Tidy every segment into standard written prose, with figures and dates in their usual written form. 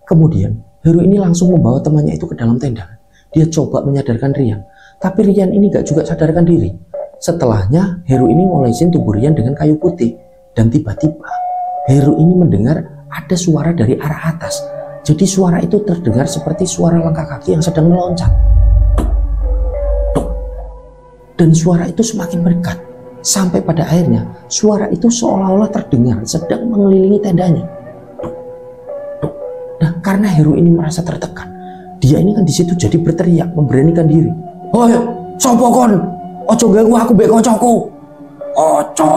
Kemudian Heru ini langsung membawa temannya itu ke dalam tenda. Dia coba menyadarkan Rian, tapi Rian ini gak juga sadarkan diri. Setelahnya Heru ini ngolesin tubuh Rian dengan kayu putih. Dan tiba-tiba Heru ini mendengar ada suara dari arah atas. Jadi suara itu terdengar seperti suara langkah kaki yang sedang meloncat. Dan suara itu semakin mendekat. Sampai pada akhirnya suara itu seolah-olah terdengar sedang mengelilingi tendanya. Nah, karena Heru ini merasa tertekan, dia ini kan di situ jadi berteriak, memberanikan diri. "Hoi, sopo kon? Ojo ganggu aku mbek kancaku. Ojo."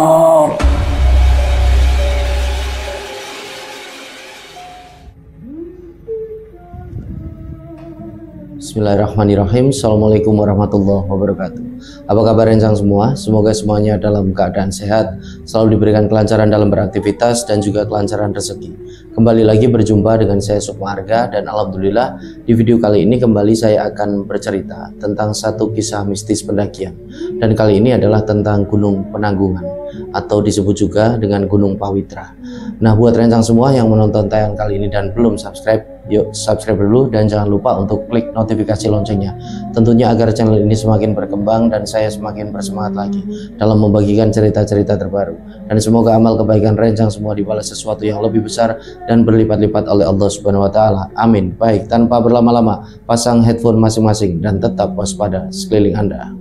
Bismillahirrahmanirrahim. Assalamualaikum warahmatullahi wabarakatuh. Apa kabar rencang semua? Semoga semuanya dalam keadaan sehat, selalu diberikan kelancaran dalam beraktivitas dan juga kelancaran rezeki. Kembali lagi berjumpa dengan saya Sukmarga, dan alhamdulillah di video kali ini kembali saya akan bercerita tentang satu kisah mistis pendakian. Dan kali ini adalah tentang Gunung Penanggungan atau disebut juga dengan Gunung Pawitra. Nah, buat rencang semua yang menonton tayangan kali ini dan belum subscribe, yuk subscribe dulu dan jangan lupa untuk klik notifikasi loncengnya. Tentunya agar channel ini semakin berkembang dan saya semakin bersemangat lagi dalam membagikan cerita-cerita terbaru. Dan semoga amal kebaikan rencang semua dibalas sesuatu yang lebih besar dan berlipat-lipat oleh Allah Subhanahu wa taala. Amin. Baik, tanpa berlama-lama, pasang headphone masing-masing dan tetap waspada sekeliling Anda.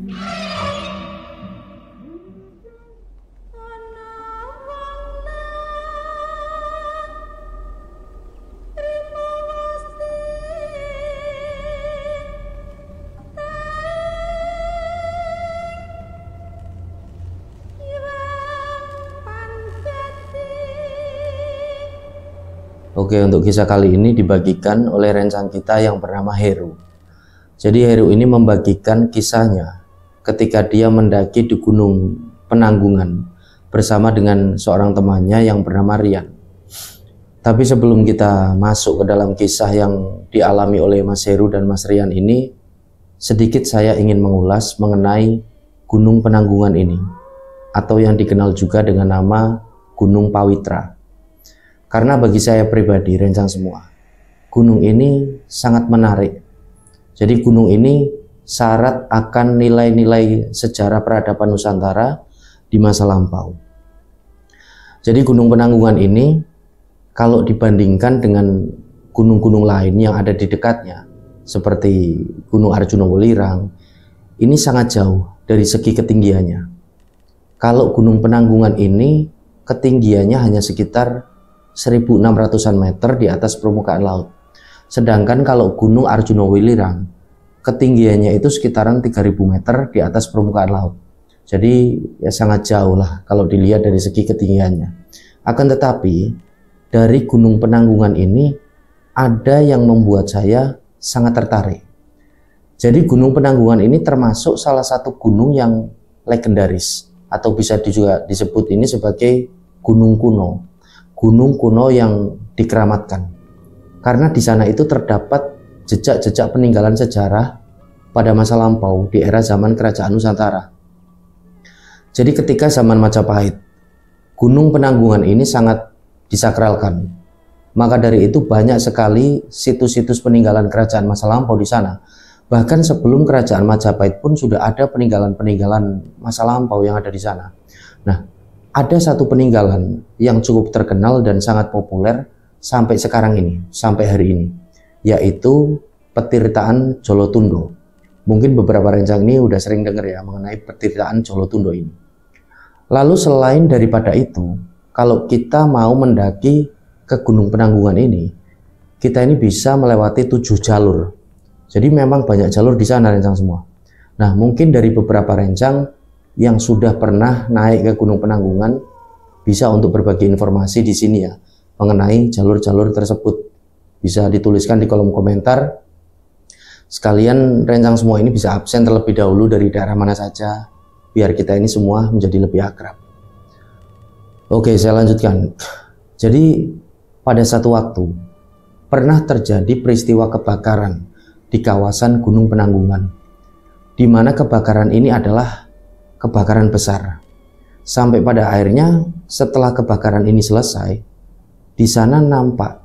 Oke, untuk kisah kali ini dibagikan oleh rencang kita yang bernama Heru. Jadi Heru ini membagikan kisahnya ketika dia mendaki di Gunung Penanggungan bersama dengan seorang temannya yang bernama Rian. Tapi sebelum kita masuk ke dalam kisah yang dialami oleh Mas Heru dan Mas Rian ini, sedikit saya ingin mengulas mengenai Gunung Penanggungan ini, atau yang dikenal juga dengan nama Gunung Pawitra. Karena bagi saya pribadi, rencang semua, gunung ini sangat menarik. Jadi gunung ini syarat akan nilai-nilai sejarah peradaban Nusantara di masa lampau. Jadi Gunung Penanggungan ini kalau dibandingkan dengan gunung-gunung lain yang ada di dekatnya, seperti Gunung Arjuna Welirang, ini sangat jauh dari segi ketinggiannya. Kalau Gunung Penanggungan ini ketinggiannya hanya sekitar 1.600-an meter di atas permukaan laut. Sedangkan kalau Gunung Arjuna Welirang ketinggiannya itu sekitaran 3.000 meter di atas permukaan laut. Jadi ya sangat jauh lah kalau dilihat dari segi ketinggiannya. Akan tetapi dari Gunung Penanggungan ini ada yang membuat saya sangat tertarik. Jadi Gunung Penanggungan ini termasuk salah satu gunung yang legendaris, atau bisa juga disebut ini sebagai gunung kuno. Gunung kuno yang dikeramatkan, karena di sana itu terdapat jejak-jejak peninggalan sejarah pada masa lampau di era zaman Kerajaan Nusantara. Jadi ketika zaman Majapahit, Gunung Penanggungan ini sangat disakralkan. Maka dari itu banyak sekali situs-situs peninggalan kerajaan masa lampau di sana. Bahkan sebelum Kerajaan Majapahit pun sudah ada peninggalan-peninggalan masa lampau yang ada di sana. Nah, ada satu peninggalan yang cukup terkenal dan sangat populer sampai sekarang ini, sampai hari ini, yaitu Petirtaan Jolotundo. Mungkin beberapa rencang ini udah sering dengar ya mengenai Petirtaan Jolotundo ini. Lalu selain daripada itu, kalau kita mau mendaki ke Gunung Penanggungan ini, kita ini bisa melewati 7 jalur. Jadi memang banyak jalur di sana rencang semua. Nah, mungkin dari beberapa rencang yang sudah pernah naik ke Gunung Penanggungan bisa untuk berbagi informasi di sini ya mengenai jalur-jalur tersebut. Bisa dituliskan di kolom komentar. Sekalian rencang semua ini bisa absen terlebih dahulu dari daerah mana saja biar kita ini semua menjadi lebih akrab. Oke, saya lanjutkan. Jadi pada satu waktu pernah terjadi peristiwa kebakaran di kawasan Gunung Penanggungan, di mana kebakaran ini adalah kebakaran besar. Sampai pada akhirnya setelah kebakaran ini selesai, di sana nampak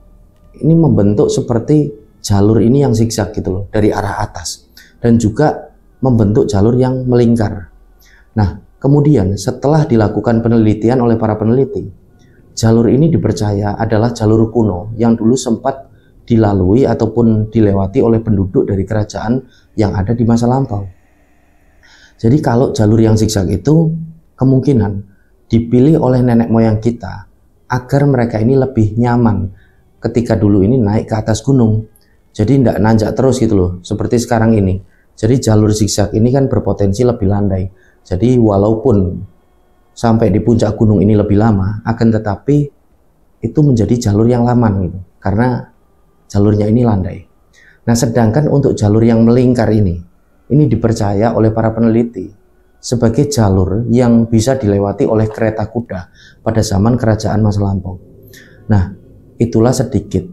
ini membentuk seperti jalur ini yang zigzag gitu loh dari arah atas, dan juga membentuk jalur yang melingkar. Nah, kemudian setelah dilakukan penelitian oleh para peneliti, jalur ini dipercaya adalah jalur kuno yang dulu sempat dilalui ataupun dilewati oleh penduduk dari kerajaan yang ada di masa lampau. Jadi kalau jalur yang zigzag itu kemungkinan dipilih oleh nenek moyang kita agar mereka ini lebih nyaman ketika dulu ini naik ke atas gunung. Jadi tidak nanjak terus gitu loh, seperti sekarang ini. Jadi jalur zigzag ini kan berpotensi lebih landai. Jadi walaupun sampai di puncak gunung ini lebih lama, akan tetapi itu menjadi jalur yang laman gitu, karena jalurnya ini landai. Nah, sedangkan untuk jalur yang melingkar ini dipercaya oleh para peneliti sebagai jalur yang bisa dilewati oleh kereta kuda pada zaman kerajaan masa lampau. Nah, itulah sedikit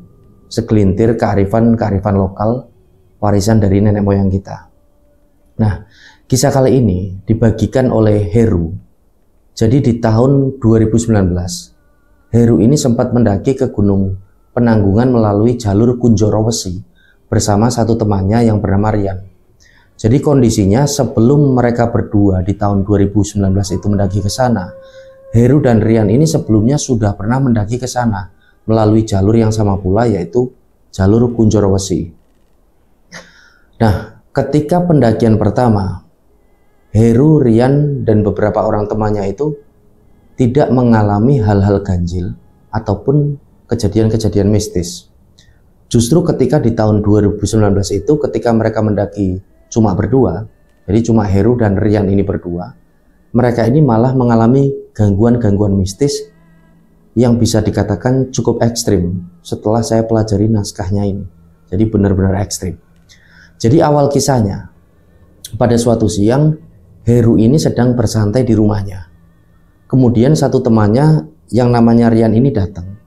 segelintir kearifan lokal warisan dari nenek moyang kita. Nah, kisah kali ini dibagikan oleh Heru. Jadi di tahun 2019, Heru ini sempat mendaki ke Gunung Penanggungan melalui jalur Kunjoro Wesi bersama satu temannya yang bernama Rian. Jadi kondisinya sebelum mereka berdua di tahun 2019 itu mendaki ke sana, Heru dan Rian ini sebelumnya sudah pernah mendaki ke sana melalui jalur yang sama pula, yaitu jalur Kunjoro Wesi. Nah, ketika pendakian pertama, Heru, Rian, dan beberapa orang temannya itu tidak mengalami hal-hal ganjil ataupun kejadian-kejadian mistis. Justru ketika di tahun 2019 itu, ketika mereka mendaki cuma berdua, jadi cuma Heru dan Rian ini berdua, mereka ini malah mengalami gangguan-gangguan mistis yang bisa dikatakan cukup ekstrim setelah saya pelajari naskahnya ini. Jadi benar-benar ekstrim. Jadi awal kisahnya, pada suatu siang Heru ini sedang bersantai di rumahnya. Kemudian satu temannya yang namanya Rian ini datang.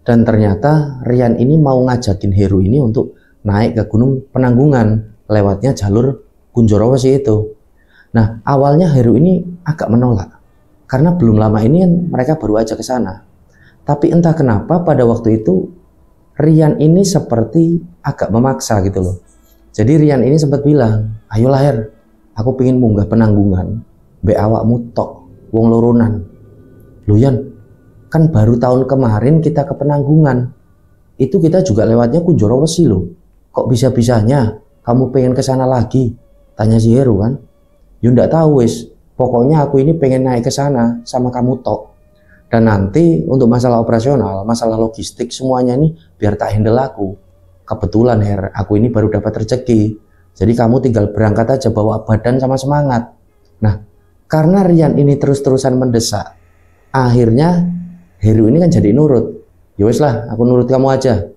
Dan ternyata Rian ini mau ngajakin Heru ini untuk naik ke Gunung Penanggungan lewatnya jalur Kunjoro Wesi itu. Nah, awalnya Heru ini agak menolak karena belum lama ini kan mereka baru aja ke sana. Tapi entah kenapa pada waktu itu Rian ini seperti agak memaksa gitu loh. Jadi Rian ini sempat bilang, "Ayolah Her, aku pengen munggah Penanggungan, be awakmu tok, wong loronan." "Loh Yan, kan baru tahun kemarin kita ke Penanggungan. Itu kita juga lewatnya Kunjoro Wesi loh. Kok bisa-bisanya kamu pengen ke sana lagi?" tanya si Heru kan. "Ya ndak tahu wis, pokoknya aku ini pengen naik ke sana sama kamu tok. Dan nanti untuk masalah operasional, masalah logistik semuanya ini biar tak handle aku. Kebetulan Her, aku ini baru dapat rezeki. Jadi kamu tinggal berangkat aja bawa badan sama semangat." Nah, karena Rian ini terus-terusan mendesak, akhirnya Heru ini kan jadi nurut. "Ya wis lah, aku nurut kamu aja."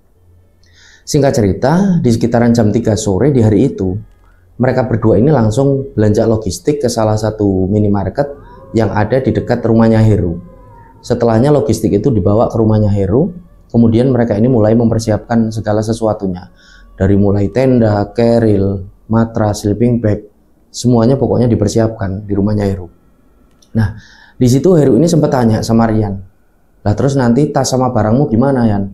Singkat cerita, di sekitaran jam 3 sore di hari itu, mereka berdua ini langsung belanja logistik ke salah satu minimarket yang ada di dekat rumahnya Heru. Setelahnya logistik itu dibawa ke rumahnya Heru, kemudian mereka ini mulai mempersiapkan segala sesuatunya. Dari mulai tenda, keril, matras, sleeping bag, semuanya pokoknya dipersiapkan di rumahnya Heru. Nah, di situ Heru ini sempat tanya sama Rian, "Lah terus nanti tas sama barangmu gimana Yan?"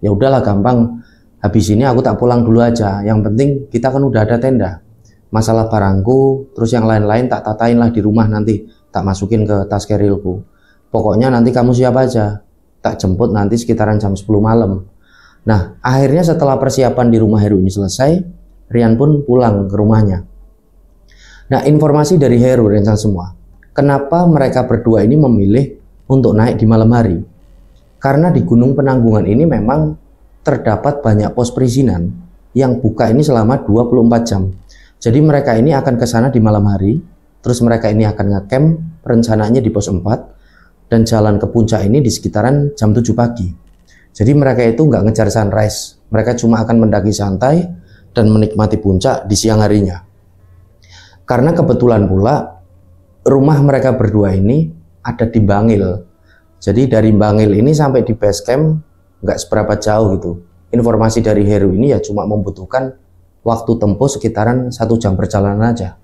"Ya udahlah gampang, habis ini aku tak pulang dulu aja, yang penting kita kan udah ada tenda. Masalah barangku, terus yang lain-lain tak tatain lah di rumah nanti, tak masukin ke tas kerilku. Pokoknya nanti kamu siap aja, tak jemput nanti sekitaran jam 10 malam." Nah, akhirnya setelah persiapan di rumah Heru ini selesai, Rian pun pulang ke rumahnya. Nah, informasi dari Heru rencana semua, kenapa mereka berdua ini memilih untuk naik di malam hari? Karena di Gunung Penanggungan ini memang terdapat banyak pos perizinan yang buka ini selama 24 jam. Jadi mereka ini akan ke sana di malam hari, terus mereka ini akan ngecamp, rencananya di pos 4, dan jalan ke puncak ini di sekitaran jam 7 pagi. Jadi mereka itu nggak ngejar sunrise, mereka cuma akan mendaki santai dan menikmati puncak di siang harinya. Karena kebetulan pula rumah mereka berdua ini ada di Bangil. Jadi dari Bangil ini sampai di base camp nggak seberapa jauh gitu. Informasi dari Heru ini ya cuma membutuhkan waktu tempuh sekitaran 1 jam perjalanan aja.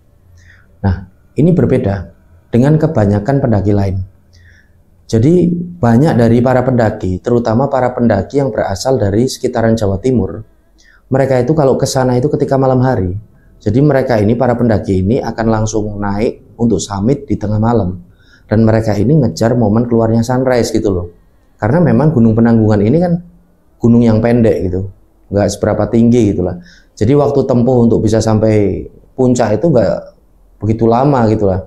Nah, ini berbeda dengan kebanyakan pendaki lain. Jadi banyak dari para pendaki, terutama para pendaki yang berasal dari sekitaran Jawa Timur, mereka itu kalau ke sana itu ketika malam hari. Jadi mereka ini, para pendaki ini akan langsung naik untuk summit di tengah malam. Dan mereka ini ngejar momen keluarnya sunrise gitu loh. Karena memang Gunung Penanggungan ini kan gunung yang pendek gitu, nggak seberapa tinggi gitulah. Jadi waktu tempuh untuk bisa sampai puncak itu nggak begitu lama gitulah.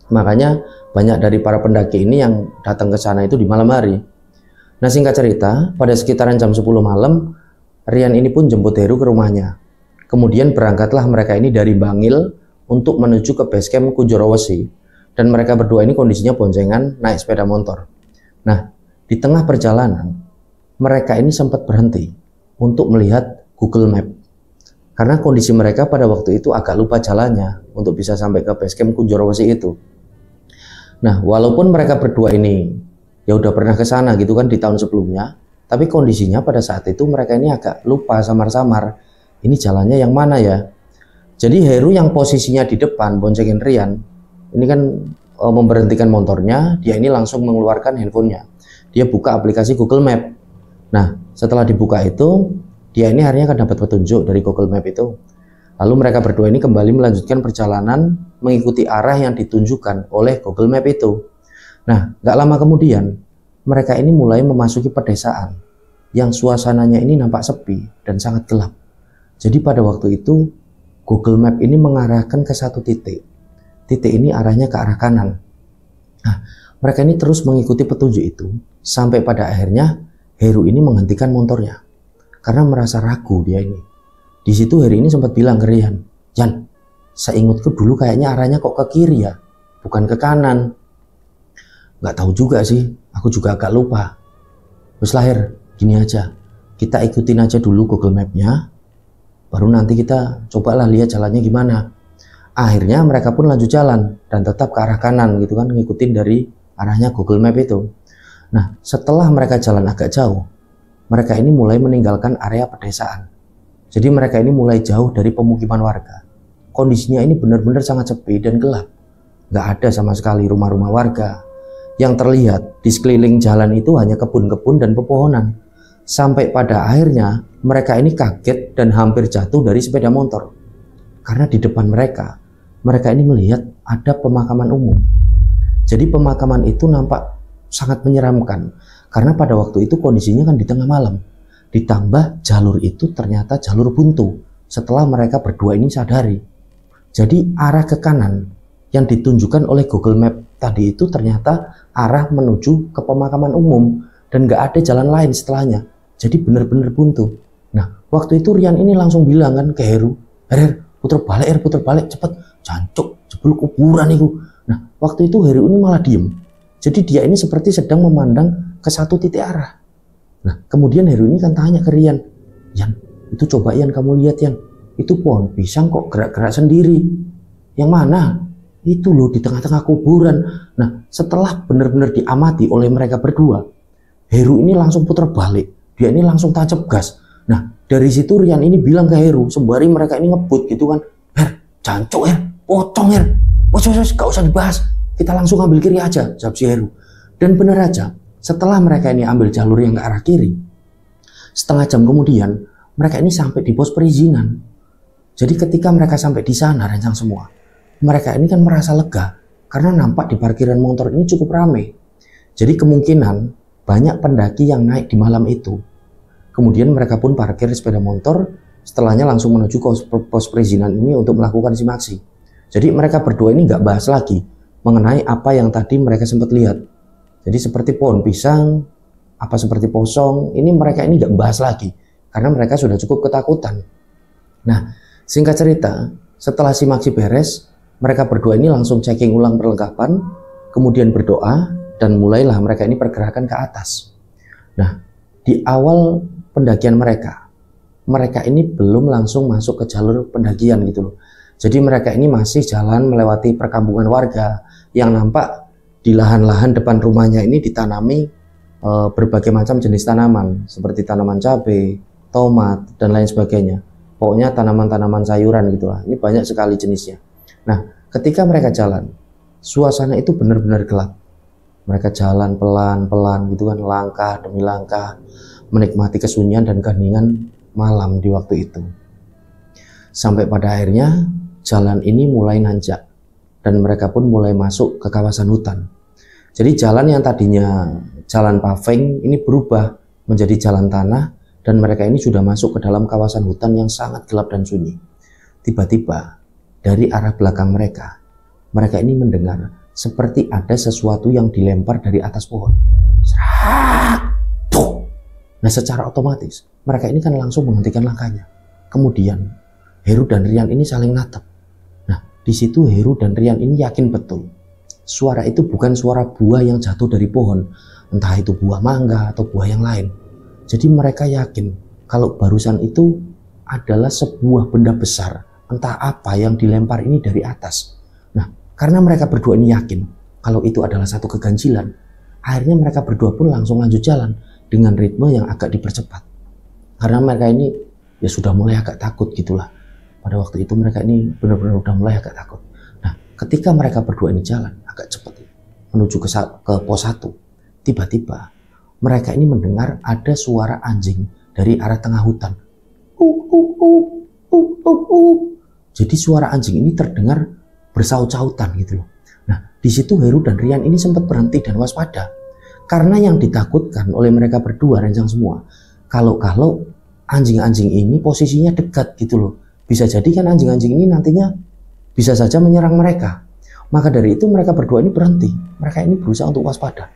Makanya banyak dari para pendaki ini yang datang ke sana itu di malam hari. Nah, singkat cerita, pada sekitaran jam 10 malam, Rian ini pun jemput Heru ke rumahnya. Kemudian berangkatlah mereka ini dari Bangil untuk menuju ke base camp Kunjorowesi. Dan mereka berdua ini kondisinya boncengan naik sepeda motor. Nah, di tengah perjalanan, mereka ini sempat berhenti untuk melihat Google Map. Karena kondisi mereka pada waktu itu agak lupa jalannya untuk bisa sampai ke base camp Kunjorowesi itu. Nah, walaupun mereka berdua ini ya udah pernah ke sana gitu kan di tahun sebelumnya, tapi kondisinya pada saat itu mereka ini agak lupa samar-samar. Ini jalannya yang mana ya? Jadi Heru yang posisinya di depan boncengin Rian, ini kan memberhentikan motornya, dia ini langsung mengeluarkan handphonenya. Dia buka aplikasi Google Map. Nah, setelah dibuka itu, dia ini akhirnya akan dapat petunjuk dari Google Map itu. Lalu mereka berdua ini kembali melanjutkan perjalanan mengikuti arah yang ditunjukkan oleh Google Map itu. Nah, gak lama kemudian, mereka ini mulai memasuki pedesaan yang suasananya ini nampak sepi dan sangat gelap. Jadi pada waktu itu, Google Map ini mengarahkan ke satu titik. Titik ini arahnya ke arah kanan. Nah, mereka ini terus mengikuti petunjuk itu, sampai pada akhirnya Heru ini menghentikan motornya. Karena merasa ragu dia ini. Di situ Heru ini sempat bilang ke Rian, "Jan, seingatku dulu kayaknya arahnya kok ke kiri ya, bukan ke kanan." Nggak tahu juga sih, aku juga agak lupa. Terus lahir, gini aja, kita ikutin aja dulu Google Map-nya, baru nanti kita cobalah lihat jalannya gimana. Akhirnya mereka pun lanjut jalan dan tetap ke arah kanan gitu kan, ngikutin dari arahnya Google Map itu. Nah, setelah mereka jalan agak jauh, mereka ini mulai meninggalkan area pedesaan. Jadi mereka ini mulai jauh dari pemukiman warga. Kondisinya ini benar-benar sangat sepi dan gelap. Nggak ada sama sekali rumah-rumah warga. Yang terlihat di sekeliling jalan itu hanya kebun-kebun dan pepohonan. Sampai pada akhirnya mereka ini kaget dan hampir jatuh dari sepeda motor. Karena di depan mereka ini melihat ada pemakaman umum. Jadi pemakaman itu nampak sangat menyeramkan. Karena pada waktu itu kondisinya kan di tengah malam. Ditambah jalur itu ternyata jalur buntu setelah mereka berdua ini sadari. Jadi arah ke kanan yang ditunjukkan oleh Google Map tadi itu ternyata arah menuju ke pemakaman umum dan nggak ada jalan lain setelahnya. Jadi benar-benar buntu. Nah, waktu itu Rian ini langsung bilang kan ke Heru, "Her, puter balik cepet, jancuk, jebul kuburan itu." Nah, waktu itu Heru ini malah diem. Jadi dia ini seperti sedang memandang ke satu titik arah. Nah, kemudian Heru ini kan tanya ke Rian, "Yan, itu coba Yan kamu lihat Yan, itu pohon pisang kok gerak-gerak sendiri. Yang mana?" "Itu loh di tengah-tengah kuburan." Nah, setelah benar-benar diamati oleh mereka berdua, Heru ini langsung putar balik. Dia ini langsung tancap gas. Nah, dari situ Rian ini bilang ke Heru, sembari mereka ini ngebut gitu kan, "Her, jancuk Her, pocong Her, gak usah dibahas. Kita langsung ambil kiri aja," jawab si Heru. Dan benar aja, setelah mereka ini ambil jalur yang ke arah kiri, setengah jam kemudian, mereka ini sampai di pos perizinan. Jadi ketika mereka sampai di sana, rencang semua, mereka ini kan merasa lega, karena nampak di parkiran motor ini cukup ramai. Jadi kemungkinan banyak pendaki yang naik di malam itu. Kemudian mereka pun parkir sepeda motor, setelahnya langsung menuju pos perizinan ini untuk melakukan simaksi. Jadi mereka berdua ini nggak bahas lagi mengenai apa yang tadi mereka sempat lihat. Jadi seperti pohon pisang, apa seperti posong, ini mereka ini nggak bahas lagi karena mereka sudah cukup ketakutan. Nah, singkat cerita, setelah simaksi beres, mereka berdua ini langsung checking ulang perlengkapan, kemudian berdoa dan mulailah mereka ini pergerakan ke atas. Nah, di awal pendakian mereka ini belum langsung masuk ke jalur pendakian gitu loh. Jadi mereka ini masih jalan melewati perkampungan warga yang nampak di lahan-lahan depan rumahnya ini ditanami berbagai macam jenis tanaman seperti tanaman cabai, tomat dan lain sebagainya. Pokoknya tanaman-tanaman sayuran gitulah. Ini banyak sekali jenisnya. Nah, ketika mereka jalan, suasana itu benar-benar gelap. Mereka jalan pelan-pelan gitu kan, langkah demi langkah, menikmati kesunyian dan keheningan malam di waktu itu. Sampai pada akhirnya jalan ini mulai nanjak dan mereka pun mulai masuk ke kawasan hutan. Jadi jalan yang tadinya jalan paving ini berubah menjadi jalan tanah dan mereka ini sudah masuk ke dalam kawasan hutan yang sangat gelap dan sunyi. Tiba-tiba dari arah belakang mereka ini mendengar seperti ada sesuatu yang dilempar dari atas pohon. Nah, secara otomatis mereka ini kan langsung menghentikan langkahnya. Kemudian Heru dan Rian ini saling natap. Nah, di situ Heru dan Rian ini yakin betul suara itu bukan suara buah yang jatuh dari pohon, entah itu buah mangga atau buah yang lain. Jadi mereka yakin kalau barusan itu adalah sebuah benda besar, entah apa yang dilempar ini dari atas. Nah, karena mereka berdua ini yakin kalau itu adalah satu keganjilan, akhirnya mereka berdua pun langsung lanjut jalan dengan ritme yang agak dipercepat. Karena mereka ini ya sudah mulai agak takut gitulah. Pada waktu itu mereka ini benar-benar udah mulai agak takut. Nah, ketika mereka berdua ini jalan agak cepat menuju ke pos 1, tiba-tiba mereka ini mendengar ada suara anjing dari arah tengah hutan. Jadi suara anjing ini terdengar bersaut-sautan gitu loh. Nah, di situ Heru dan Rian ini sempat berhenti dan waspada. Karena yang ditakutkan oleh mereka berdua, rencang semua, kalau anjing-anjing ini posisinya dekat gitu loh. Bisa jadi kan anjing-anjing ini nantinya bisa saja menyerang mereka. Maka dari itu mereka berdua ini berhenti. Mereka ini berusaha untuk waspada.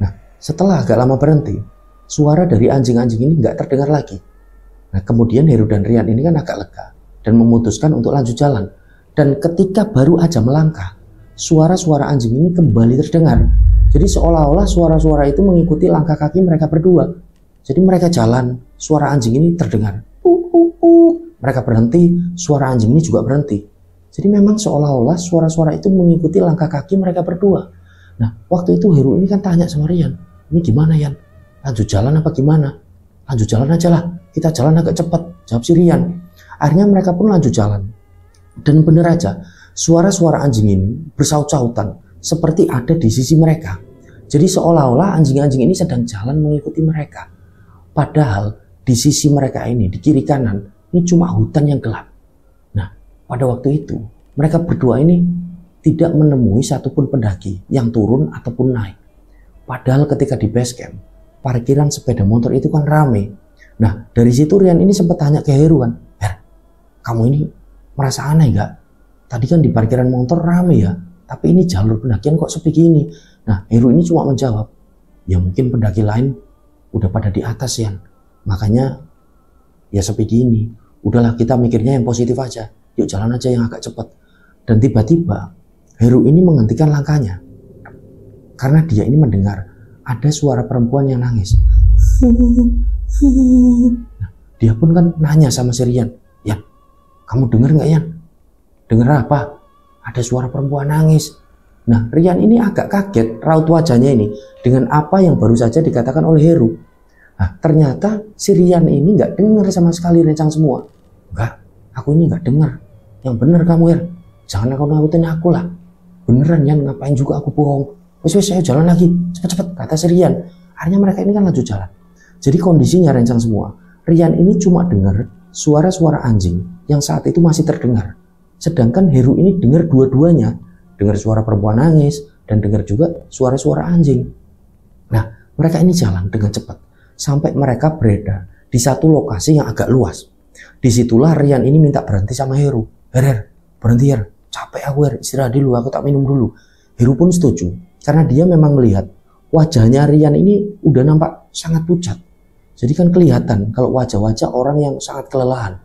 Nah, setelah agak lama berhenti, suara dari anjing-anjing ini nggak terdengar lagi. Nah, kemudian Heru dan Rian ini kan agak lega dan memutuskan untuk lanjut jalan. Dan ketika baru aja melangkah, suara-suara anjing ini kembali terdengar. Jadi seolah-olah suara-suara itu mengikuti langkah kaki mereka berdua. Jadi mereka jalan, suara anjing ini terdengar. Mereka berhenti, suara anjing ini juga berhenti. Jadi memang seolah-olah suara-suara itu mengikuti langkah kaki mereka berdua. Nah, waktu itu Heru ini kan tanya sama Rian, ini gimana Yan? Lanjut jalan apa gimana? Lanjut jalan aja lah, kita jalan agak cepat, jawab si Rian. Akhirnya mereka pun lanjut jalan. Dan benar aja, suara-suara anjing ini bersaut-sautan seperti ada di sisi mereka. Jadi seolah-olah anjing-anjing ini sedang jalan mengikuti mereka. Padahal di sisi mereka ini, di kiri kanan, ini cuma hutan yang gelap. Nah, pada waktu itu, mereka berdua ini tidak menemui satupun pendaki yang turun ataupun naik. Padahal ketika di base camp, parkiran sepeda motor itu kan rame. Nah, dari situ Rian ini sempat tanya ke Heru kan, Her, kamu ini merasa aneh gak? Tadi kan di parkiran motor rame ya, tapi ini jalur pendakian kok sepi gini. Nah, Heru ini cuma menjawab, ya mungkin pendaki lain udah pada di atas ya, makanya ya sepi gini. Udahlah kita mikirnya yang positif aja, yuk jalan aja yang agak cepat. Dan tiba-tiba Heru ini menghentikan langkahnya karena dia ini mendengar ada suara perempuan yang nangis. Nah, dia pun kan nanya sama si Rian, Yan, kamu dengar nggak Yan? Dengar apa? Ada suara perempuan nangis. Nah, Rian ini agak kaget raut wajahnya ini dengan apa yang baru saja dikatakan oleh Heru. Nah, ternyata si Rian ini nggak dengar sama sekali rencang semua. Enggak, aku ini nggak dengar. Yang benar kamu Her, jangan aku nakutin aku lah. Beneran Yan, ngapain juga aku bohong. Wes saya jalan lagi, cepet-cepet, kata si Rian. Akhirnya mereka ini kan lanjut jalan. Jadi kondisinya rencang semua, Rian ini cuma dengar suara-suara anjing yang saat itu masih terdengar. Sedangkan Heru ini dengar dua-duanya, dengar suara perempuan nangis dan dengar juga suara-suara anjing. Nah, mereka ini jalan dengan cepat sampai mereka berada di satu lokasi yang agak luas. Disitulah Rian ini minta berhenti sama Heru. Her, berhenti Her, capek aku Her, istirahat dulu, aku tak minum dulu. Heru pun setuju karena dia memang melihat wajahnya Rian ini udah nampak sangat pucat. Jadi kan kelihatan kalau wajah-wajah orang yang sangat kelelahan.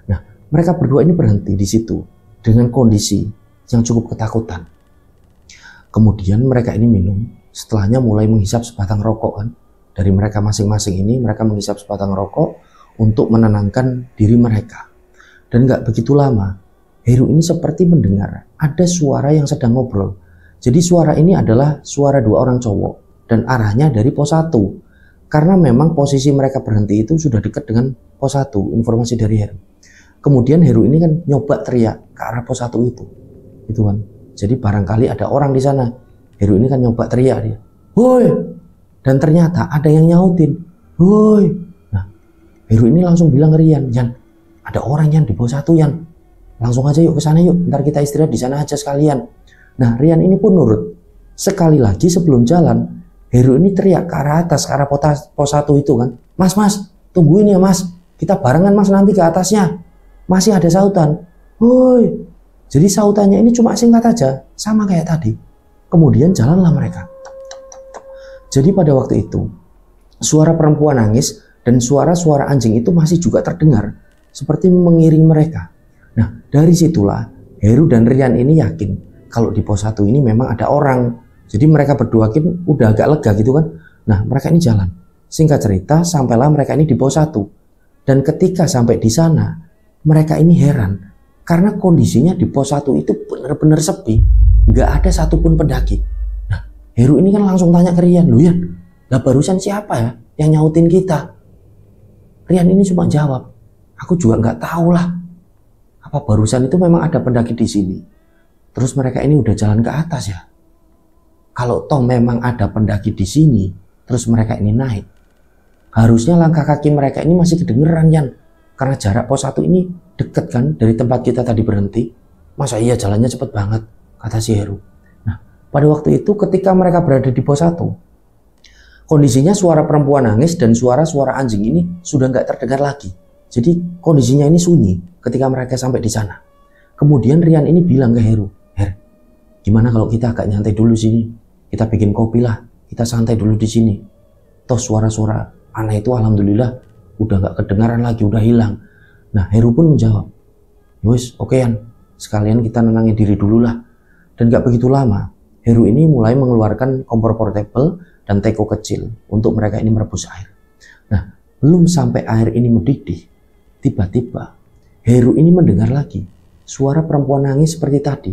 Nah, mereka berdua ini berhenti di situ dengan kondisi yang cukup ketakutan. Kemudian mereka ini minum, setelahnya mulai menghisap sebatang rokok kan. Dari mereka masing-masing ini mereka menghisap sebatang rokok untuk menenangkan diri mereka. Dan gak begitu lama, Heru ini seperti mendengar ada suara yang sedang ngobrol. Jadi suara ini adalah suara dua orang cowok dan arahnya dari pos 1. Karena memang posisi mereka berhenti itu sudah dekat dengan pos 1, informasi dari Heru. Kemudian Heru ini kan nyoba teriak ke arah pos 1 itu kan. Jadi barangkali ada orang di sana. Heru ini kan nyoba teriak dia. woi. Dan ternyata ada yang nyautin, woi. Nah, Heru ini langsung bilang ke Rian, Yan, ada orang Yan di pos 1 Yan. Langsung aja yuk ke sana yuk, ntar kita istirahat di sana aja sekalian. Nah, Rian ini pun nurut. Sekali lagi sebelum jalan, Heru ini teriak ke arah atas, ke arah pos 1 itu kan. Mas, tungguin ya mas. Kita barengan mas nanti ke atasnya. Masih ada sautan. Woi. Jadi sautannya ini cuma singkat aja, sama kayak tadi. Kemudian jalanlah mereka. Jadi pada waktu itu, suara perempuan nangis dan suara-suara anjing itu masih juga terdengar, seperti mengiring mereka. Nah, dari situlah Heru dan Rian ini yakin kalau di pos 1 ini memang ada orang. Jadi mereka berdua kan udah agak lega gitu kan. Nah, mereka ini jalan. Singkat cerita, sampailah mereka ini di pos 1. Dan ketika sampai di sana, mereka ini heran karena kondisinya di pos 1 itu benar-benar sepi, nggak ada satupun pendaki. Nah, Heru ini kan langsung tanya ke Rian, "Lu Yan, lah barusan siapa ya yang nyautin kita?" Rian ini cuma jawab, "Aku juga nggak tahu lah. Apa barusan itu memang ada pendaki di sini. Terus mereka ini udah jalan ke atas ya. Kalau toh memang ada pendaki di sini, terus mereka ini naik, harusnya langkah kaki mereka ini masih kedengeran Yan. Karena jarak pos 1 ini deket kan dari tempat kita tadi berhenti. Masa iya jalannya cepet banget," kata si Heru. Nah, pada waktu itu ketika mereka berada di pos 1, kondisinya suara perempuan nangis dan suara-suara anjing ini sudah nggak terdengar lagi. Jadi kondisinya ini sunyi ketika mereka sampai di sana. Kemudian Rian ini bilang ke Heru, "Her, gimana kalau kita agak nyantai dulu sini? Kita bikin kopi lah, kita santai dulu di sini. Toh suara-suara aneh itu alhamdulillah udah nggak kedengaran lagi, udah hilang." Nah, Heru pun menjawab, "Yowes, oke Yan, sekalian kita nenangin diri dulu lah." Dan gak begitu lama, Heru ini mulai mengeluarkan kompor portable dan teko kecil untuk mereka ini merebus air. Nah, belum sampai air ini mendidih, tiba-tiba Heru ini mendengar lagi suara perempuan nangis seperti tadi.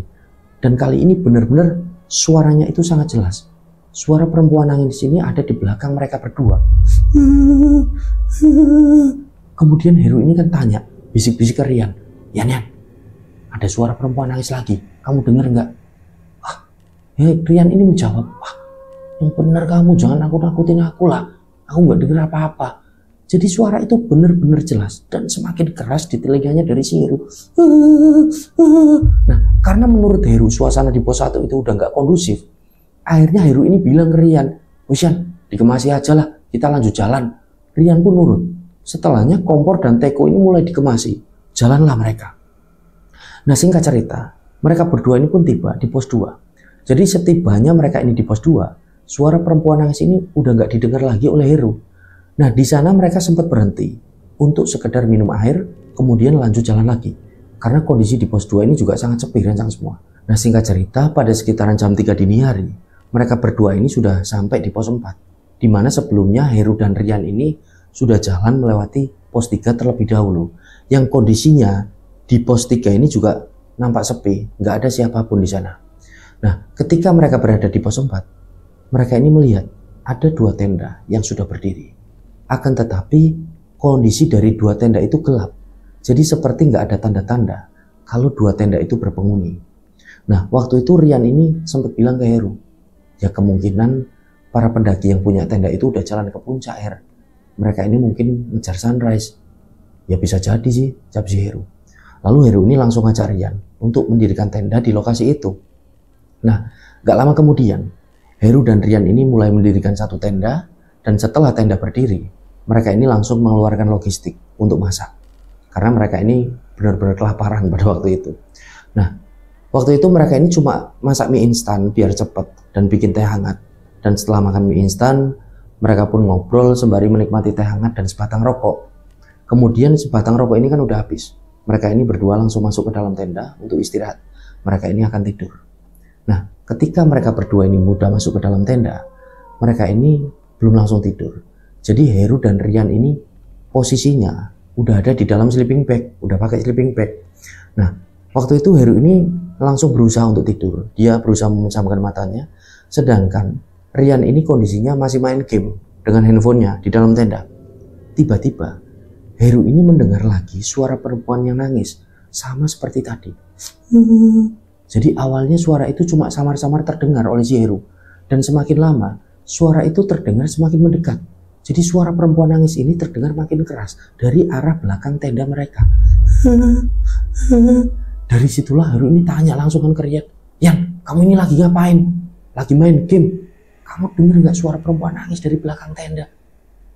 Dan kali ini benar-benar suaranya itu sangat jelas. Suara perempuan nangis ini ada di belakang mereka berdua. Kemudian Heru ini kan tanya, bisik-bisik ke Rian, "Yan, ada suara perempuan nangis lagi. Kamu dengar nggak?" Rian ini menjawab, "Wah, yang benar kamu, jangan nakut-nakutin aku lah. Aku nggak dengar apa-apa." Jadi suara itu benar-benar jelas dan semakin keras di telinganya dari si Heru. Nah, karena menurut Heru suasana di pos 1 itu udah nggak kondusif, akhirnya Heru ini bilang ke Rian, "Wisan, dikemasi aja lah, kita lanjut jalan." Rian pun nurut. Setelahnya kompor dan teko ini mulai dikemasi. Jalanlah mereka. Nah, singkat cerita, mereka berdua ini pun tiba di pos 2. Jadi setibanya mereka ini di pos 2, suara perempuan nangis ini udah nggak didengar lagi oleh Heru. Nah, di sana mereka sempat berhenti untuk sekedar minum air, kemudian lanjut jalan lagi. Karena kondisi di pos 2 ini juga sangat sepi, rencang semua. Nah, singkat cerita, pada sekitaran jam 3 dini hari, mereka berdua ini sudah sampai di pos 4. Di mana sebelumnya Heru dan Rian ini sudah jalan melewati pos 3 terlebih dahulu. Yang kondisinya di pos 3 ini juga nampak sepi, nggak ada siapapun di sana. Nah, ketika mereka berada di pos 4, mereka ini melihat ada 2 tenda yang sudah berdiri. Akan tetapi kondisi dari 2 tenda itu gelap. Jadi seperti nggak ada tanda-tanda kalau 2 tenda itu berpenghuni. Nah, waktu itu Rian ini sempat bilang ke Heru, ya kemungkinan para pendaki yang punya tenda itu udah jalan ke puncak Her. Mereka ini mungkin ngejar sunrise. Ya bisa jadi sih, jawab si Heru. Lalu Heru ini langsung ngajak Rian untuk mendirikan tenda di lokasi itu. Nah, gak lama kemudian, Heru dan Rian ini mulai mendirikan satu tenda, dan setelah tenda berdiri, mereka ini langsung mengeluarkan logistik untuk masak. Karena mereka ini benar-benar kelaparan pada waktu itu. Nah, waktu itu mereka ini cuma masak mie instan biar cepat dan bikin teh hangat. Dan setelah makan mie instan, mereka pun ngobrol sembari menikmati teh hangat dan sebatang rokok. Kemudian sebatang rokok ini kan udah habis. Mereka ini berdua langsung masuk ke dalam tenda untuk istirahat. Mereka ini akan tidur. Nah, ketika mereka berdua ini mudah masuk ke dalam tenda, mereka ini belum langsung tidur. Jadi Heru dan Rian ini posisinya udah ada di dalam sleeping bag, udah pakai sleeping bag. Nah, waktu itu Heru ini langsung berusaha untuk tidur. Dia berusaha memejamkan matanya, sedangkan Rian ini kondisinya masih main game dengan handphonenya di dalam tenda. Tiba-tiba Heru ini mendengar lagi suara perempuan yang nangis, sama seperti tadi. Jadi awalnya suara itu cuma samar-samar terdengar oleh si Heru, dan semakin lama suara itu terdengar semakin mendekat. Jadi suara perempuan nangis ini terdengar makin keras dari arah belakang tenda mereka. Dari situlah Heru ini tanya langsung kan ke Rian, "Yan, kamu ini lagi ngapain? Lagi main game? Kamu dengar nggak suara perempuan nangis dari belakang tenda?"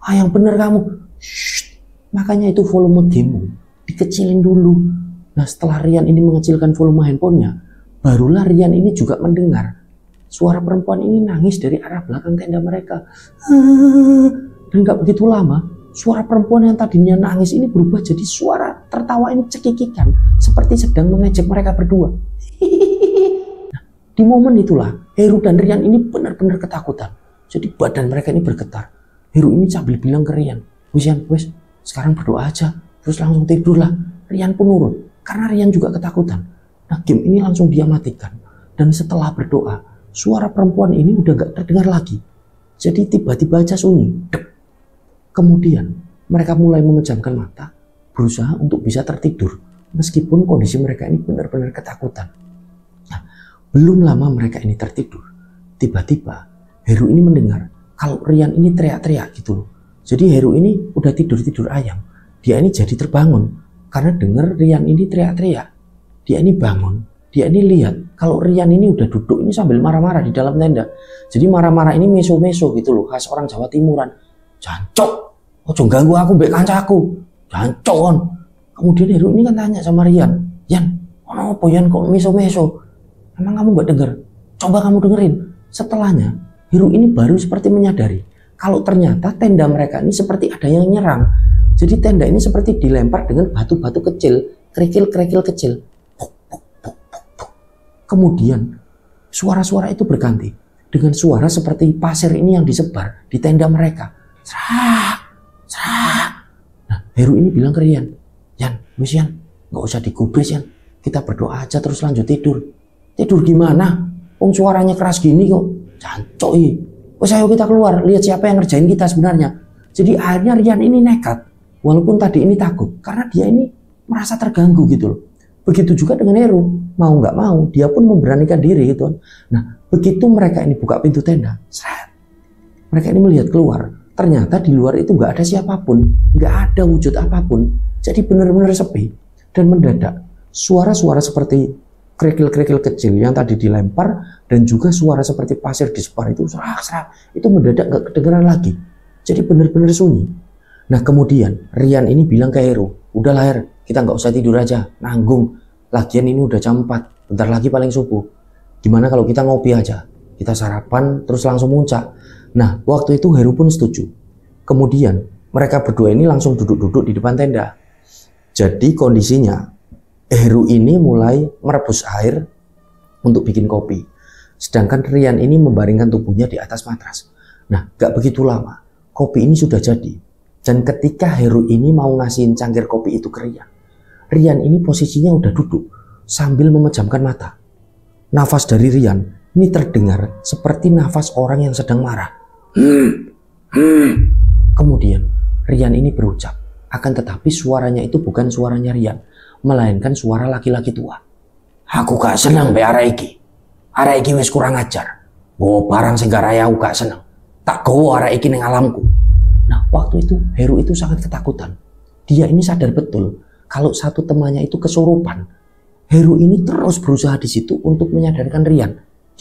"Ah, yang bener kamu." "Shh, makanya itu volume gamemu dikecilin dulu." Nah, setelah Rian ini mengecilkan volume handphonenya, barulah Rian ini juga mendengar suara perempuan ini nangis dari arah belakang tenda mereka. Dan gak begitu lama, suara perempuan yang tadinya nangis ini berubah jadi suara tertawa ini cekikikan, seperti sedang mengejek mereka berdua. Nah, di momen itulah Heru dan Rian ini benar-benar ketakutan. Jadi badan mereka ini bergetar. Heru ini sambil bilang ke Rian, "Wes Yan, wes, sekarang berdoa aja, terus langsung tidurlah." Rian pun nurut, karena Rian juga ketakutan. Nah, game ini langsung dia matikan. Dan setelah berdoa, suara perempuan ini udah gak terdengar lagi. Jadi tiba-tiba aja sunyi. Dep. Kemudian mereka mulai memejamkan mata, berusaha untuk bisa tertidur, meskipun kondisi mereka ini benar-benar ketakutan. Nah, belum lama mereka ini tertidur, tiba-tiba Heru ini mendengar kalau Rian ini teriak-teriak gitu loh. Jadi Heru ini udah tidur-tidur ayam. Dia ini jadi terbangun karena dengar Rian ini teriak-teriak. Dia ini bangun, dia ini lihat kalau Rian ini udah duduk ini sambil marah-marah di dalam tenda. Jadi marah-marah ini meso-meso gitu loh, khas orang Jawa Timuran. "Jancok, ojo ganggu aku mbek kancaku. Jancok kon." Kemudian Heru ini kan tanya sama Rian, "Yan, ono apa Yan kok meso-meso? Emang kamu gak denger? Coba kamu dengerin." Setelahnya, Heru ini baru seperti menyadari kalau ternyata tenda mereka ini seperti ada yang nyerang. Jadi tenda ini seperti dilempar dengan batu-batu kecil, kerikil-kerikil kecil. Kemudian suara-suara itu berganti dengan suara seperti pasir ini yang disebar di tenda mereka. Serak, serak. Nah, Heru ini bilang ke Rian, "Yan, wis Yan, gak usah digubris Yan. Kita berdoa aja terus lanjut tidur." "Tidur gimana? Suaranya keras gini kok." "Jancok i. Wes ayo kita keluar, lihat siapa yang ngerjain kita sebenarnya." Jadi akhirnya Rian ini nekat, walaupun tadi ini takut, karena dia ini merasa terganggu gitu loh. Begitu juga dengan Heru, mau nggak mau dia pun memberanikan diri gitu. Nah, begitu mereka ini buka pintu tenda, seret, mereka ini melihat keluar. Ternyata di luar itu nggak ada siapapun, nggak ada wujud apapun. Jadi benar-benar sepi. Dan mendadak suara-suara seperti kerikil-kerikil kecil yang tadi dilempar dan juga suara seperti pasir disebar itu serak-serak itu mendadak nggak kedengeran lagi. Jadi benar-benar sunyi. Nah, kemudian Rian ini bilang ke Heru, "Udah lah Her, kita nggak usah tidur aja, nanggung. Lagian ini udah jam 4, bentar lagi paling subuh. Gimana kalau kita ngopi aja? Kita sarapan terus langsung muncak." Nah, waktu itu Heru pun setuju. Kemudian mereka berdua ini langsung duduk-duduk di depan tenda. Jadi kondisinya Heru ini mulai merebus air untuk bikin kopi. Sedangkan Rian ini membaringkan tubuhnya di atas matras. Nah, gak begitu lama, kopi ini sudah jadi. Dan ketika Heru ini mau ngasihin cangkir kopi itu ke Rian, Rian ini posisinya udah duduk sambil memejamkan mata. Nafas dari Rian ini terdengar seperti nafas orang yang sedang marah. Kemudian Rian ini berucap, akan tetapi suaranya itu bukan suaranya Rian, melainkan suara laki-laki tua. "Aku gak senang be arek iki. Arek iki wis kurang ajar. Bawa barang sing gak raya aku gak seneng. Tak gawa arek iki ning alamku." Nah, waktu itu Heru itu sangat ketakutan. Dia ini sadar betul kalau satu temannya itu kesurupan. Heru ini terus berusaha di situ untuk menyadarkan Rian.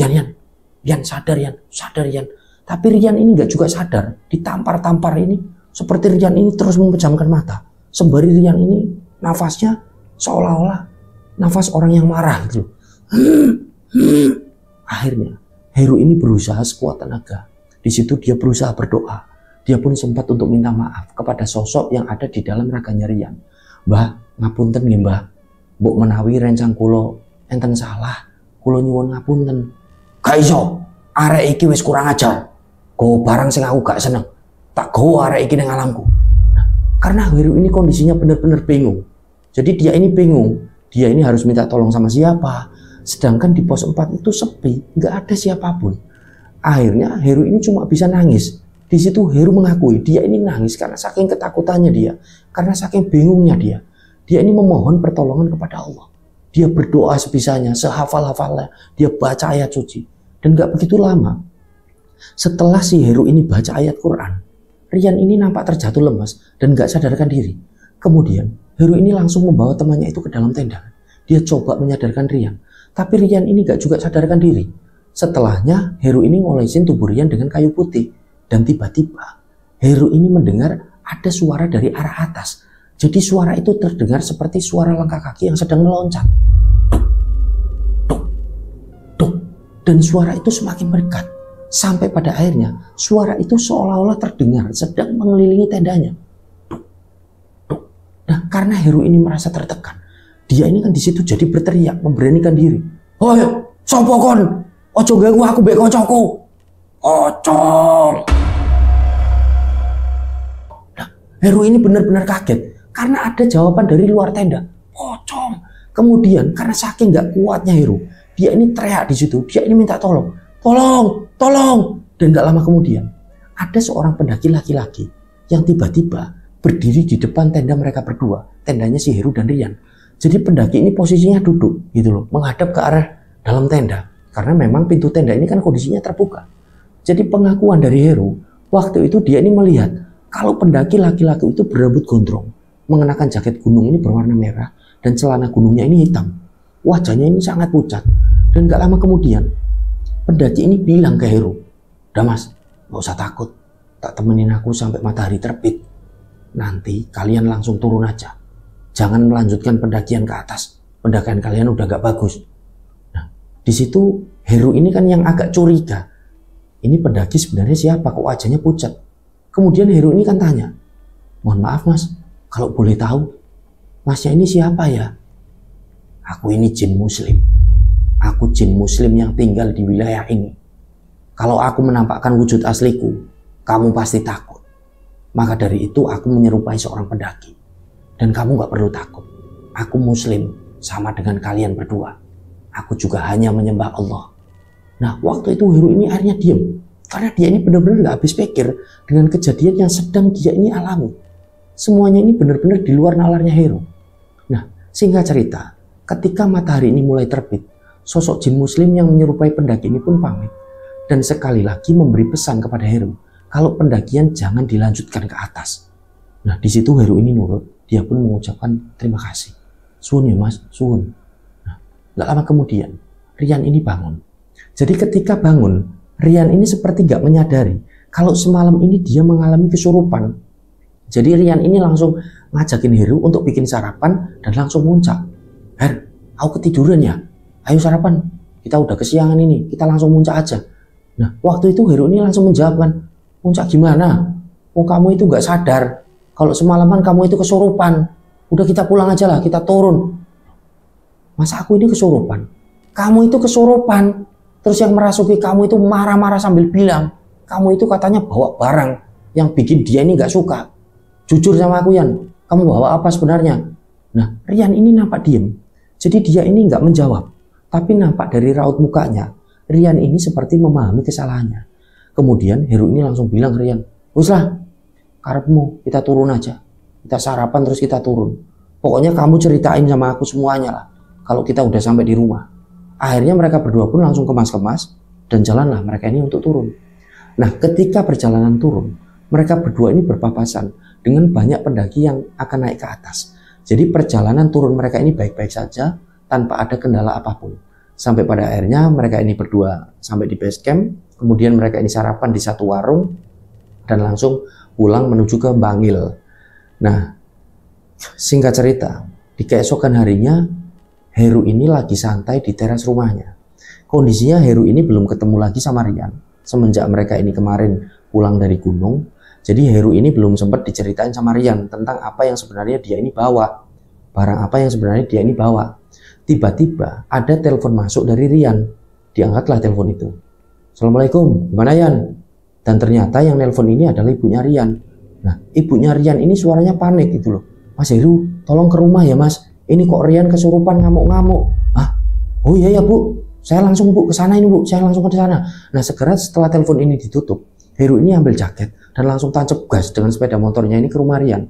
Yan, sadar Yan. Tapi Rian ini nggak juga sadar. Ditampar-tampar ini seperti Rian ini terus memejamkan mata. Sembari Rian ini nafasnya seolah-olah nafas orang yang marah gitu. Akhirnya Heru ini berusaha sekuat tenaga. Di situ dia berusaha berdoa. Dia pun sempat untuk minta maaf kepada sosok yang ada di dalam raganya Rian. "Mbah, ngapunten nggih Mbah. Mbok menawi rencang kula enten salah, kula nyuwun ngapunten. Gak iso, arek iki wis kurang ajar. Go barang sing aku gak seneng. Tak go arek iki ning alamku." Nah, karena Heru ini kondisinya benar-benar bingung. Jadi dia ini bingung. Dia ini harus minta tolong sama siapa. Sedangkan di pos 4 itu sepi, nggak ada siapapun. Akhirnya Heru ini cuma bisa nangis. Di situ Heru mengakui dia ini nangis karena saking ketakutannya dia, karena saking bingungnya dia. Dia ini memohon pertolongan kepada Allah. Dia berdoa sebisanya, sehafal-hafalnya, dia baca ayat suci. Dan gak begitu lama, Setelah si Heru ini baca ayat Quran, Rian ini nampak terjatuh lemas dan gak sadarkan diri. Kemudian Heru ini langsung membawa temannya itu ke dalam tenda. Dia coba menyadarkan Rian, tapi Rian ini gak juga sadarkan diri. Setelahnya Heru ini ngolesin tubuh Rian dengan kayu putih. Dan tiba-tiba Heru ini mendengar ada suara dari arah atas. Jadi suara itu terdengar seperti suara langkah kaki yang sedang meloncat. Duk, duk. Dan suara itu semakin mendekat. Sampai pada akhirnya suara itu seolah-olah terdengar sedang mengelilingi tendanya. Nah, karena Heru ini merasa tertekan, dia ini kan di situ jadi berteriak, memberanikan diri. "Hoi, sopo kon? Ojo ganggu aku mbek kancaku. Ojo." Nah, Heru ini benar-benar kaget karena ada jawaban dari luar tenda. "Pocong." Kemudian karena saking nggak kuatnya Heru, dia ini teriak di situ. Dia ini minta tolong. "Tolong, tolong." Dan gak lama kemudian ada seorang pendaki laki-laki yang tiba-tiba berdiri di depan tenda mereka berdua, tendanya si Heru dan Rian. Jadi pendaki ini posisinya duduk gitu loh, menghadap ke arah dalam tenda, karena memang pintu tenda ini kan kondisinya terbuka. Jadi pengakuan dari Heru, waktu itu dia ini melihat kalau pendaki laki-laki itu berambut gondrong, mengenakan jaket gunung ini berwarna merah, dan celana gunungnya ini hitam. Wajahnya ini sangat pucat. Dan gak lama kemudian pendaki ini bilang ke Heru, "Udah mas, gak usah takut, tak temenin aku sampai matahari terbit. Nanti kalian langsung turun aja. Jangan melanjutkan pendakian ke atas. Pendakian kalian udah gak bagus." Nah, di situ Heru ini kan yang agak curiga. Ini pendaki sebenarnya siapa? Kok wajahnya pucat? Kemudian Heru ini kan tanya, "Mohon maaf mas, kalau boleh tahu, masnya ini siapa ya?" "Aku ini jin muslim. Aku jin muslim yang tinggal di wilayah ini. Kalau aku menampakkan wujud asliku, kamu pasti takut. Maka dari itu aku menyerupai seorang pendaki. Dan kamu gak perlu takut. Aku muslim sama dengan kalian berdua. Aku juga hanya menyembah Allah." Nah, waktu itu Heru ini akhirnya diam. Karena dia ini benar-benar gak habis pikir dengan kejadian yang sedang dia ini alami. Semuanya ini benar-benar di luar nalarnya Heru. Nah, singkat cerita, ketika matahari ini mulai terbit, sosok jin muslim yang menyerupai pendaki ini pun pamit. Dan sekali lagi memberi pesan kepada Heru, kalau pendakian jangan dilanjutkan ke atas. Nah, di situ Heru ini nurut. Dia pun mengucapkan terima kasih. "Suwun ya mas, suwun." Nah, gak lama kemudian Rian ini bangun. Jadi ketika bangun, Rian ini seperti gak menyadari kalau semalam ini dia mengalami kesurupan. Jadi Rian ini langsung ngajakin Heru untuk bikin sarapan dan langsung muncak. "Her, aku ketiduran ya? Ayo sarapan, kita udah kesiangan ini, kita langsung muncak aja." Nah, waktu itu Heru ini langsung menjawab kan, "Muncak gimana? Oh, kamu itu gak sadar kalau semalaman kamu itu kesurupan. Udah kita pulang aja lah, kita turun." "Masa aku ini kesurupan?" "Kamu itu kesurupan." Terus yang merasuki kamu itu marah-marah sambil bilang, "Kamu itu katanya bawa barang yang bikin dia ini gak suka. Jujur sama aku Yan, kamu bawa apa sebenarnya?" Nah, Rian ini nampak diem. Jadi dia ini gak menjawab. Tapi nampak dari raut mukanya, Rian ini seperti memahami kesalahannya. Kemudian Heru ini langsung bilang ke Rian, "Wis lah, karepmu, kita turun aja. Kita sarapan terus kita turun. Pokoknya kamu ceritain sama aku semuanya lah kalau kita udah sampai di rumah." Akhirnya mereka berdua pun langsung kemas-kemas dan jalanlah mereka ini untuk turun. Nah, ketika perjalanan turun, mereka berdua ini berpapasan dengan banyak pendaki yang akan naik ke atas. Jadi perjalanan turun mereka ini baik-baik saja tanpa ada kendala apapun. Sampai pada akhirnya mereka ini berdua sampai di base camp, kemudian mereka ini sarapan di satu warung dan langsung pulang menuju ke Bangil. Nah, singkat cerita, di keesokan harinya Heru ini lagi santai di teras rumahnya. Kondisinya Heru ini belum ketemu lagi sama Rian semenjak mereka ini kemarin pulang dari gunung. Jadi Heru ini belum sempat diceritain sama Rian tentang apa yang sebenarnya dia ini bawa. Barang apa yang sebenarnya dia ini bawa. Tiba-tiba ada telepon masuk dari Rian. Diangkatlah telepon itu. "Assalamualaikum, gimana Yan?" Dan ternyata yang nelpon ini adalah ibunya Rian. Nah, ibunya Rian ini suaranya panik gitu loh. "Mas Heru, tolong ke rumah ya mas. Ini kok Rian kesurupan ngamuk-ngamuk." "Ah, oh iya ya bu, saya langsung bu ke sana ini bu, saya langsung ke sana." Nah, segera setelah telepon ini ditutup, Heru ini ambil jaket dan langsung tancap gas dengan sepeda motornya ini ke rumah Rian.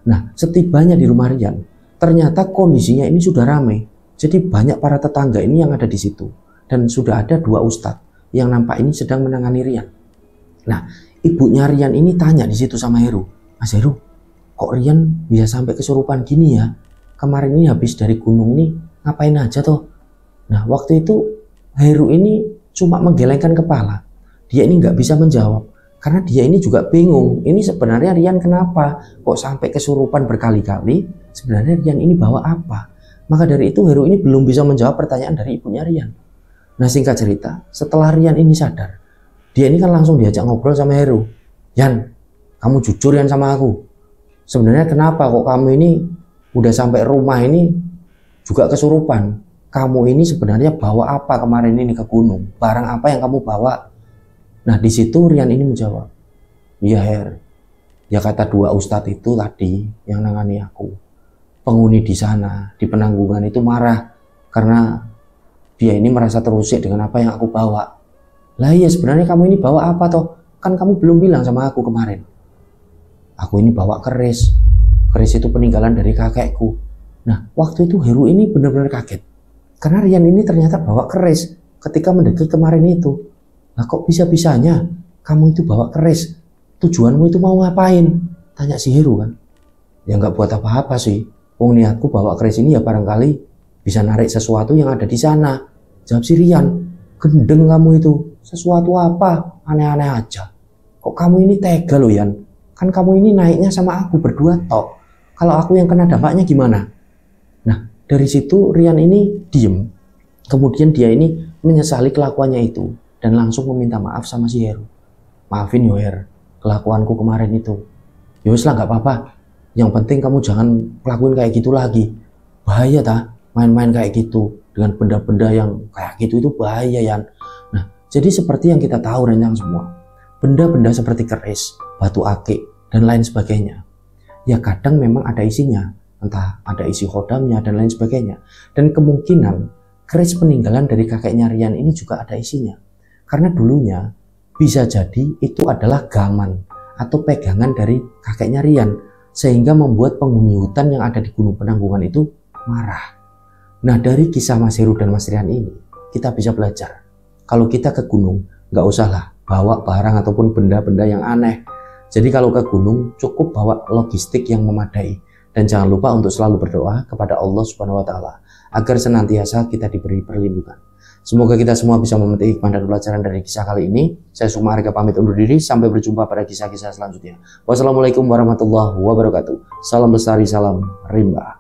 Nah, setibanya di rumah Rian, ternyata kondisinya ini sudah ramai. Jadi banyak para tetangga ini yang ada di situ dan sudah ada 2 ustadz yang nampak ini sedang menangani Rian. Nah, ibunya Rian ini tanya di situ sama Heru, Mas Heru, kok Rian bisa sampai kesurupan gini ya? Kemarin ini habis dari gunung ini ngapain aja toh? Nah, waktu itu Heru ini cuma menggelengkan kepala. Dia ini nggak bisa menjawab karena dia ini juga bingung. Ini sebenarnya Rian kenapa kok sampai kesurupan berkali-kali? Sebenarnya Rian ini bawa apa? Maka dari itu Heru ini belum bisa menjawab pertanyaan dari ibunya Rian. Nah, singkat cerita, setelah Rian ini sadar, dia ini kan langsung diajak ngobrol sama Heru. Yan, kamu jujur Yan sama aku. Sebenarnya kenapa kok kamu ini udah sampai rumah ini juga kesurupan? Kamu ini sebenarnya bawa apa kemarin ini ke gunung? Barang apa yang kamu bawa? Nah, di situ Rian ini menjawab, iya Her, ya kata dua ustadz itu tadi yang nangani aku. Penghuni di sana, di penanggungan itu marah karena dia ini merasa terusik dengan apa yang aku bawa. Lah iya, sebenarnya kamu ini bawa apa toh? Kan kamu belum bilang sama aku kemarin. Aku ini bawa keris. Keris itu peninggalan dari kakekku. Nah, waktu itu Heru ini benar-benar kaget. Karena Rian ini ternyata bawa keris ketika mendaki kemarin itu. Nah, kok bisa-bisanya kamu itu bawa keris? Tujuanmu itu mau ngapain? Tanya si Heru kan. Ya nggak buat apa-apa sih. Wong niatku bawa keris ini ya barangkali bisa narik sesuatu yang ada di sana. Jawab si Rian. Gendeng kamu itu. Sesuatu apa? Aneh-aneh aja. Kok kamu ini tega loh Yan? Kan kamu ini naiknya sama aku berdua tok. Kalau aku yang kena dampaknya gimana? Nah, dari situ Rian ini diem. Kemudian dia ini menyesali kelakuannya itu dan langsung meminta maaf sama si Heru. Maafin yo Her, kelakuanku kemarin itu. Ya wis lah nggak apa-apa. Yang penting kamu jangan lakuin kayak gitu lagi. Bahaya ta, main-main kayak gitu dengan benda-benda yang kayak gitu itu bahaya Yan. Nah, jadi seperti yang kita tahu rencang semua, benda-benda seperti keris, batu akik dan lain sebagainya. Ya kadang memang ada isinya, entah ada isi khodamnya dan lain sebagainya. Dan kemungkinan keris peninggalan dari kakeknya Rian ini juga ada isinya. Karena dulunya bisa jadi itu adalah gaman atau pegangan dari kakeknya Rian, sehingga membuat penghuni hutan yang ada di Gunung Penanggungan itu marah. Nah, dari kisah Mas Heru dan Mas Rian ini kita bisa belajar. Kalau kita ke gunung, nggak usahlah bawa barang ataupun benda-benda yang aneh. Jadi kalau ke gunung cukup bawa logistik yang memadai. Dan jangan lupa untuk selalu berdoa kepada Allah Subhanahu wa Ta'ala agar senantiasa kita diberi perlindungan. Semoga kita semua bisa memetik hikmah dan pelajaran dari kisah kali ini. Saya Sukma Harga pamit undur diri. Sampai berjumpa pada kisah-kisah selanjutnya. Wassalamualaikum warahmatullahi wabarakatuh. Salam lestari, salam rimba.